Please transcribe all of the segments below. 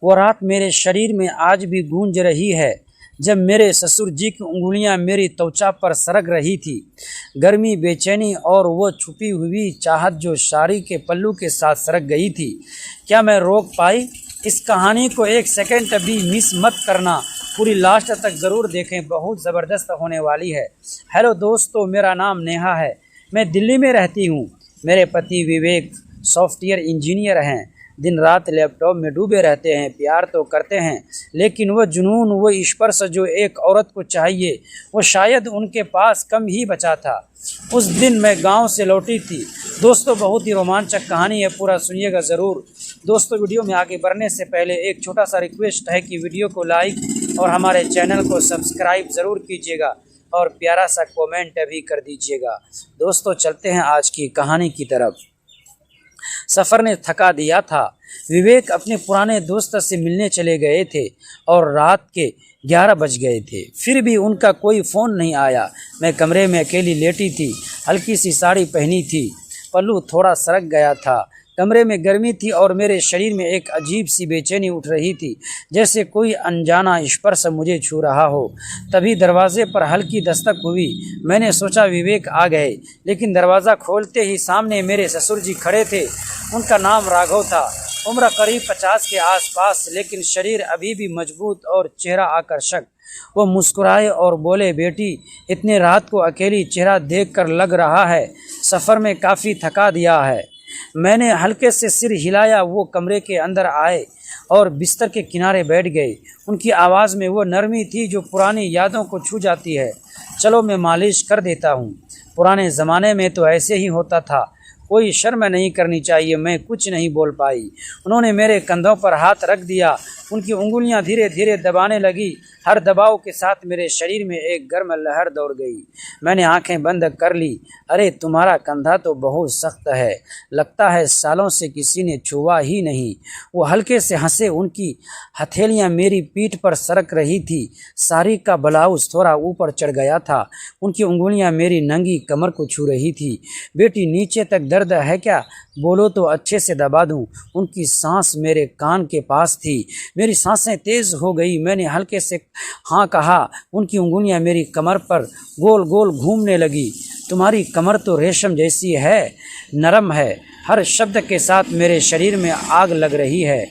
वो रात मेरे शरीर में आज भी गूंज रही है, जब मेरे ससुर जी की उंगलियां मेरी त्वचा पर सरक रही थी। गर्मी, बेचैनी और वो छुपी हुई चाहत जो साड़ी के पल्लू के साथ सरक गई थी। क्या मैं रोक पाई? इस कहानी को एक सेकंड भी मिस मत करना, पूरी लास्ट तक ज़रूर देखें, बहुत ज़बरदस्त होने वाली है। हेलो दोस्तों, मेरा नाम नेहा है, मैं दिल्ली में रहती हूँ। मेरे पति विवेक सॉफ्टवेयर इंजीनियर हैं, दिन रात लैपटॉप में डूबे रहते हैं। प्यार तो करते हैं, लेकिन वो जुनून, वो स्पर्श जो एक औरत को चाहिए, वो शायद उनके पास कम ही बचा था। उस दिन मैं गांव से लौटी थी। दोस्तों, बहुत ही रोमांचक कहानी है, पूरा सुनिएगा ज़रूर। दोस्तों, वीडियो में आगे बढ़ने से पहले एक छोटा सा रिक्वेस्ट है कि वीडियो को लाइक और हमारे चैनल को सब्सक्राइब ज़रूर कीजिएगा और प्यारा सा कमेंट भी कर दीजिएगा। दोस्तों, चलते हैं आज की कहानी की तरफ। सफ़र ने थका दिया था। विवेक अपने पुराने दोस्त से मिलने चले गए थे और रात के 11 बज गए थे, फिर भी उनका कोई फ़ोन नहीं आया। मैं कमरे में अकेली लेटी थी, हल्की सी साड़ी पहनी थी, पल्लू थोड़ा सरक गया था। कमरे में गर्मी थी और मेरे शरीर में एक अजीब सी बेचैनी उठ रही थी, जैसे कोई अनजाना स्पर्श मुझे छू रहा हो। तभी दरवाजे पर हल्की दस्तक हुई। मैंने सोचा विवेक आ गए, लेकिन दरवाज़ा खोलते ही सामने मेरे ससुर जी खड़े थे। उनका नाम राघव था, उम्र करीब 50 के आसपास, लेकिन शरीर अभी भी मजबूत और चेहरा आकर्षक। वो मुस्कुराए और बोले, बेटी, इतने रात को अकेली, चेहरा देखकर लग रहा है सफ़र में काफ़ी थका दिया है। मैंने हल्के से सिर हिलाया। वो कमरे के अंदर आए और बिस्तर के किनारे बैठ गए। उनकी आवाज़ में वो नरमी थी जो पुरानी यादों को छू जाती है। चलो, मैं मालिश कर देता हूँ। पुराने ज़माने में तो ऐसे ही होता था, कोई शर्म नहीं करनी चाहिए। मैं कुछ नहीं बोल पाई। उन्होंने मेरे कंधों पर हाथ रख दिया। उनकी उंगलियां धीरे धीरे दबाने लगी। हर दबाव के साथ मेरे शरीर में एक गर्म लहर दौड़ गई। मैंने आंखें बंद कर ली। अरे, तुम्हारा कंधा तो बहुत सख्त है, लगता है सालों से किसी ने छुआ ही नहीं। वो हल्के से हंसे। उनकी हथेलियां मेरी पीठ पर सरक रही थी। साड़ी का ब्लाउज थोड़ा ऊपर चढ़ गया था। उनकी उंगलियां मेरी नंगी कमर को छू रही थी। बेटी, नीचे तक दर्द है क्या? बोलो तो अच्छे से दबा दूं। उनकी सांस मेरे कान के पास थी। मेरी सांसें तेज हो गई। मैंने हल्के से हाँ कहा। उनकी उंगलियां मेरी कमर पर गोल गोल घूमने लगी। तुम्हारी कमर तो रेशम जैसी है, नरम है। हर शब्द के साथ मेरे शरीर में आग लग रही है।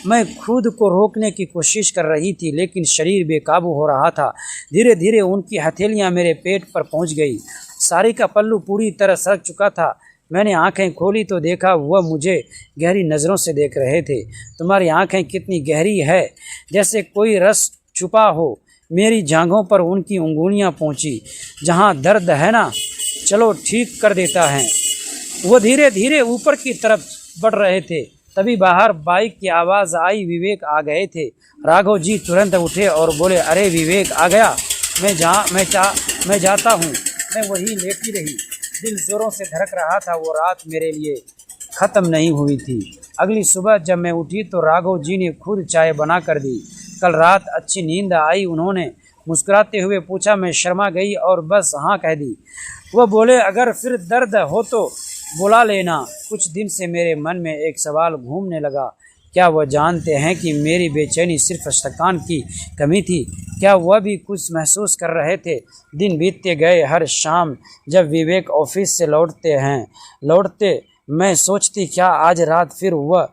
मैं खुद को रोकने की कोशिश कर रही थी, लेकिन शरीर बेकाबू हो रहा था। धीरे धीरे उनकी हथेलियां मेरे पेट पर पहुंच गई। साड़ी का पल्लू पूरी तरह सरक चुका था। मैंने आंखें खोली तो देखा वह मुझे गहरी नज़रों से देख रहे थे। तुम्हारी आंखें कितनी गहरी है, जैसे कोई रस छुपा हो। मेरी जांघों पर उनकी उंगलियां पहुंची। जहां दर्द है ना, चलो ठीक कर देता है। वो धीरे धीरे ऊपर की तरफ बढ़ रहे थे। तभी बाहर बाइक की आवाज़ आई। विवेक आ गए थे। राघव जी तुरंत उठे और बोले, अरे विवेक आ गया। मैं जाता हूँ। मैं वही लेटी रही। दिल ज़ोरों से धड़क रहा था। वो रात मेरे लिए ख़त्म नहीं हुई थी। अगली सुबह जब मैं उठी तो राघव जी ने खुद चाय बना कर दी। कल रात अच्छी नींद आई? उन्होंने मुस्कुराते हुए पूछा। मैं शर्मा गई और बस हाँ कह दी। वह बोले, अगर फिर दर्द हो तो बुला लेना। कुछ दिन से मेरे मन में एक सवाल घूमने लगा, क्या वह जानते हैं कि मेरी बेचैनी सिर्फ थकान की कमी थी? क्या वह भी कुछ महसूस कर रहे थे? दिन बीतते गए। हर शाम जब विवेक ऑफिस से लौटते मैं सोचती, क्या आज रात फिर वह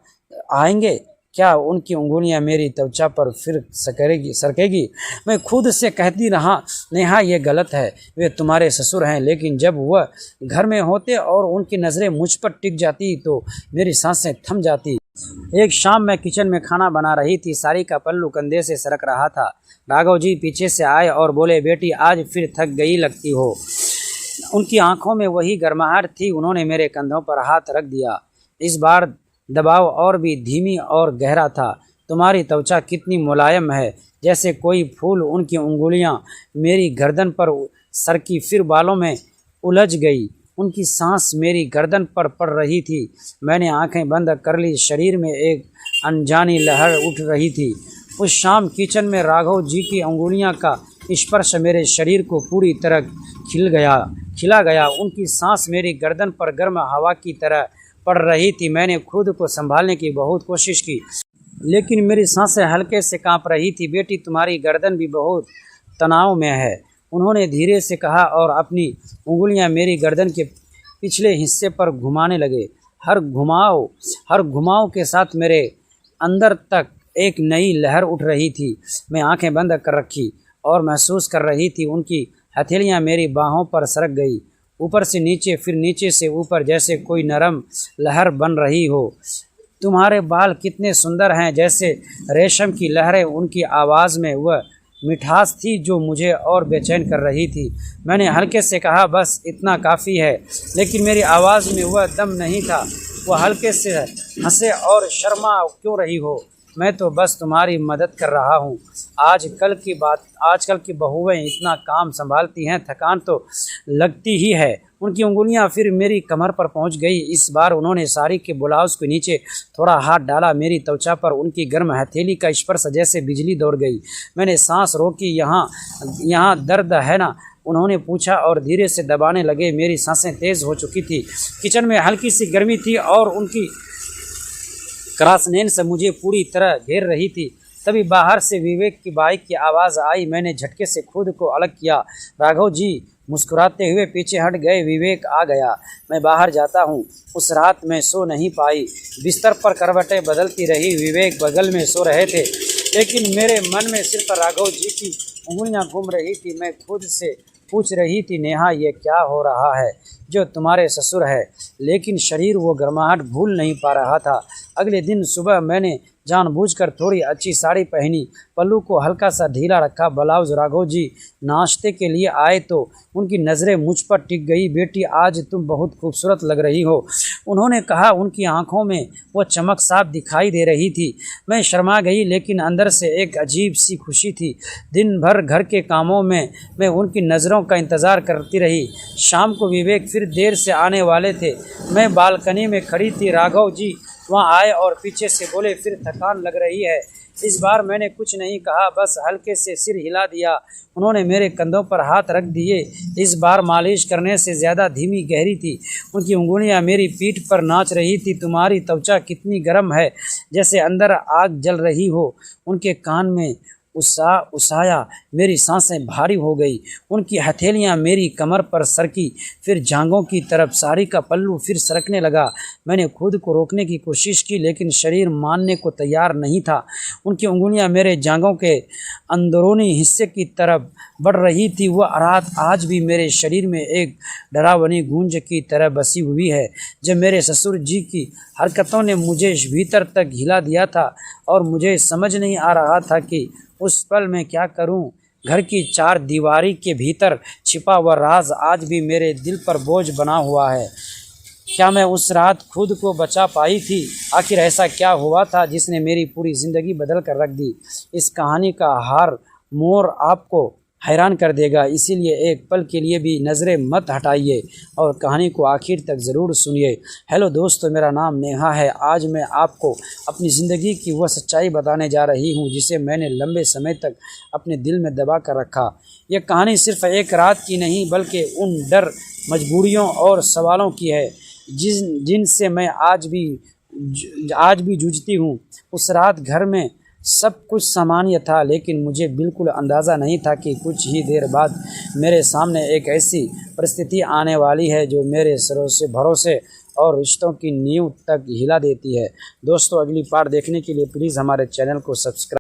आएंगे? क्या उनकी उंगलियां मेरी त्वचा पर फिर सरकेगी? मैं खुद से कहती रहा, नेहा ये गलत है, वे तुम्हारे ससुर हैं। लेकिन जब वह घर में होते और उनकी नज़रें मुझ पर टिक जाती तो मेरी सांसें थम जाती। एक शाम मैं किचन में खाना बना रही थी। साड़ी का पल्लू कंधे से सरक रहा था। राघव जी पीछे से आए और बोले, बेटी, आज फिर थक गई लगती हो। उनकी आंखों में वही गर्माहट थी। उन्होंने मेरे कंधों पर हाथ रख दिया। इस बार दबाव और भी धीमी और गहरा था। तुम्हारी त्वचा कितनी मुलायम है, जैसे कोई फूल। उनकी उंगलियां मेरी गर्दन पर सरकी, फिर बालों में उलझ गई। उनकी सांस मेरी गर्दन पर पड़ रही थी। मैंने आंखें बंद कर ली। शरीर में एक अनजानी लहर उठ रही थी। उस शाम किचन में राघव जी की उंगलियां का स्पर्श मेरे शरीर को पूरी तरह खिला गया। उनकी सांस मेरी गर्दन पर गर्म हवा की तरह पड़ रही थी। मैंने खुद को संभालने की बहुत कोशिश की, लेकिन मेरी सांसें हल्के से कांप रही थी। बेटी, तुम्हारी गर्दन भी बहुत तनाव में है, उन्होंने धीरे से कहा और अपनी उंगलियां मेरी गर्दन के पिछले हिस्से पर घुमाने लगे। हर घुमाव के साथ मेरे अंदर तक एक नई लहर उठ रही थी। मैं आंखें बंद कर रखी और महसूस कर रही थी उनकी हथेलियां मेरी बाहों पर सरक गई, ऊपर से नीचे, फिर नीचे से ऊपर, जैसे कोई नरम लहर बन रही हो। तुम्हारे बाल कितने सुंदर हैं, जैसे रेशम की लहरें। उनकी आवाज़ में वह मिठास थी जो मुझे और बेचैन कर रही थी। मैंने हल्के से कहा, बस इतना काफ़ी है, लेकिन मेरी आवाज़ में वह दम नहीं था। वह हल्के से हंसे और शर्मा क्यों रही हो? मैं तो बस तुम्हारी मदद कर रहा हूँ। आजकल की बहुएं इतना काम संभालती हैं, थकान तो लगती ही है। उनकी उंगलियां फिर मेरी कमर पर पहुंच गई। इस बार उन्होंने साड़ी के ब्लाउज के नीचे थोड़ा हाथ डाला। मेरी त्वचा पर उनकी गर्म हथेली का स्पर्श जैसे बिजली दौड़ गई। मैंने सांस रोकी। यहाँ दर्द है ना? उन्होंने पूछा और धीरे से दबाने लगे। मेरी सांसें तेज़ हो चुकी थी। किचन में हल्की सी गर्मी थी और उनकी क्रासनैन से मुझे पूरी तरह घेर रही थी। तभी बाहर से विवेक की बाइक की आवाज़ आई। मैंने झटके से खुद को अलग किया। राघव जी मुस्कुराते हुए पीछे हट गए। विवेक आ गया। मैं बाहर जाता हूँ। उस रात मैं सो नहीं पाई, बिस्तर पर करवटें बदलती रही। विवेक बगल में सो रहे थे, लेकिन मेरे मन में सिर्फ राघव जी की उंगलियाँ घूम रही थी। मैं खुद से पूछ रही थी, नेहा ये क्या हो रहा है जो तुम्हारे ससुर है? लेकिन शरीर वो गर्माहट भूल नहीं पा रहा था। अगले दिन सुबह मैंने जानबूझकर थोड़ी अच्छी साड़ी पहनी, पल्लू को हल्का सा ढीला रखा। ब्लाउज राघव जी नाश्ते के लिए आए तो उनकी नज़रें मुझ पर टिक गई। बेटी, आज तुम बहुत खूबसूरत लग रही हो, उन्होंने कहा। उनकी आंखों में वो चमक साफ दिखाई दे रही थी। मैं शर्मा गई, लेकिन अंदर से एक अजीब सी खुशी थी। दिन भर घर के कामों में मैं उनकी नज़रों का इंतज़ार करती रही। शाम को विवेक फिर देर से आने वाले थे। मैं बालकनी में खड़ी थी। राघव जी वहाँ आए और पीछे से बोले, फिर थकान लग रही है? इस बार मैंने कुछ नहीं कहा, बस हल्के से सिर हिला दिया। उन्होंने मेरे कंधों पर हाथ रख दिए। इस बार मालिश करने से ज़्यादा धीमी गहरी थी। उनकी उंगलियां मेरी पीठ पर नाच रही थी। तुम्हारी त्वचा कितनी गर्म है, जैसे अंदर आग जल रही हो। उनके कान में उसाया। मेरी सांसें भारी हो गई। उनकी हथेलियां मेरी कमर पर सरकी, फिर जांघों की तरफ। साड़ी का पल्लू फिर सरकने लगा। मैंने खुद को रोकने की कोशिश की, लेकिन शरीर मानने को तैयार नहीं था। उनकी उंगलियां मेरे जांघों के अंदरूनी हिस्से की तरफ बढ़ रही थी। वह रात आज भी मेरे शरीर में एक डरावनी गूंज की तरह बसी हुई है। जब मेरे ससुर जी की हरकतों ने मुझे भीतर तक हिला दिया था और मुझे समझ नहीं आ रहा था कि उस पल मैं क्या करूं। घर की चार दीवारी के भीतर छिपा हुआ राज आज भी मेरे दिल पर बोझ बना हुआ है। क्या मैं उस रात खुद को बचा पाई थी? आखिर ऐसा क्या हुआ था जिसने मेरी पूरी ज़िंदगी बदल कर रख दी? इस कहानी का हर मोड़ आपको हैरान कर देगा, इसीलिए एक पल के लिए भी नज़रें मत हटाइए और कहानी को आखिर तक ज़रूर सुनिए। हेलो दोस्तों, मेरा नाम नेहा है। आज मैं आपको अपनी ज़िंदगी की वह सच्चाई बताने जा रही हूँ जिसे मैंने लंबे समय तक अपने दिल में दबा कर रखा। यह कहानी सिर्फ एक रात की नहीं, बल्कि उन डर, मजबूरियों और सवालों की है जिनसे मैं आज भी जूझती हूँ। उस रात घर में सब कुछ सामान्य था, लेकिन मुझे बिल्कुल अंदाज़ा नहीं था कि कुछ ही देर बाद मेरे सामने एक ऐसी परिस्थिति आने वाली है जो मेरे भरोसे और रिश्तों की नींव तक हिला देती है। दोस्तों, अगली पार्ट देखने के लिए प्लीज़ हमारे चैनल को सब्सक्राइब